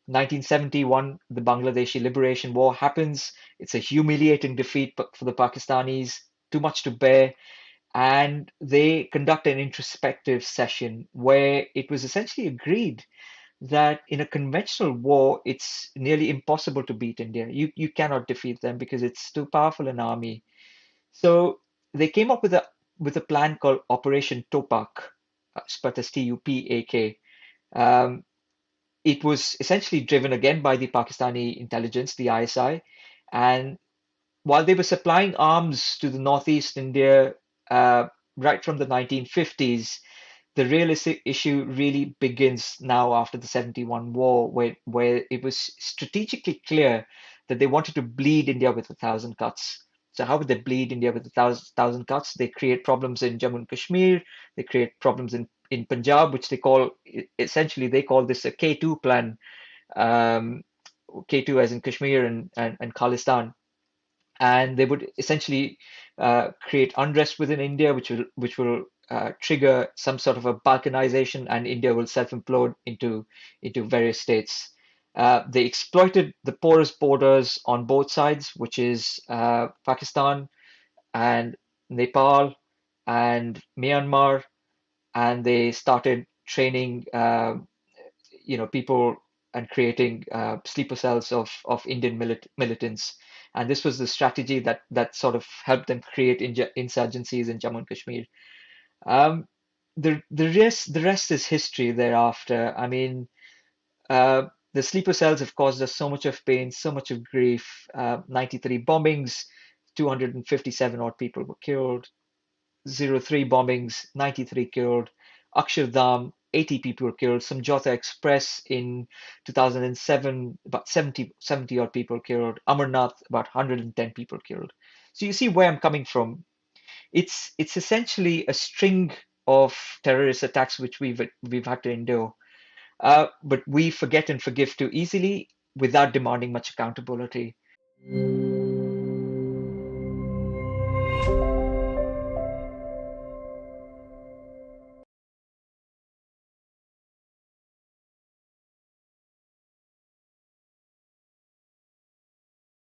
1971, the Bangladeshi Liberation War happens. It's a humiliating defeat for the Pakistanis, too much to bear. And they conduct an introspective session where it was essentially agreed that in a conventional war, it's nearly impossible to beat India. You cannot defeat them because it's too powerful an army. So they came up with a plan called Operation Topak, spelled as Tupak. Um, it was essentially driven again by the Pakistani intelligence, the ISI, and while they were supplying arms to the northeast India right from the 1950s, the real issue really begins now after the 71 war, where it was strategically clear that they wanted to bleed India with 1,000 cuts. So how would they bleed India with 1,000 cuts? They create problems in Jammu and Kashmir. They create problems in Punjab, which they call essentially they call this a K2 plan. Um, K2 as in Kashmir and Khalistan, and they would essentially create unrest within India, which will trigger some sort of a balkanization, and India will self-implode into various states. They exploited the porous borders on both sides, which is Pakistan and Nepal and Myanmar, and they started training people and creating sleeper cells of Indian militants. And this was the strategy that sort of helped them create insurgencies in Jammu and Kashmir. Um, the rest is history thereafter. I mean, the sleeper cells have caused us so much of pain, so much of grief. 93 bombings, 257 odd people were killed. 03 bombings, 93 killed. Akshardham, 80 people were killed. Samjhauta Express in 2007, about 70 odd people killed. Amarnath, about 110 people killed. So you see where I'm coming from. It's essentially a string of terrorist attacks which we've had to endure. But we forget and forgive too easily without demanding much accountability.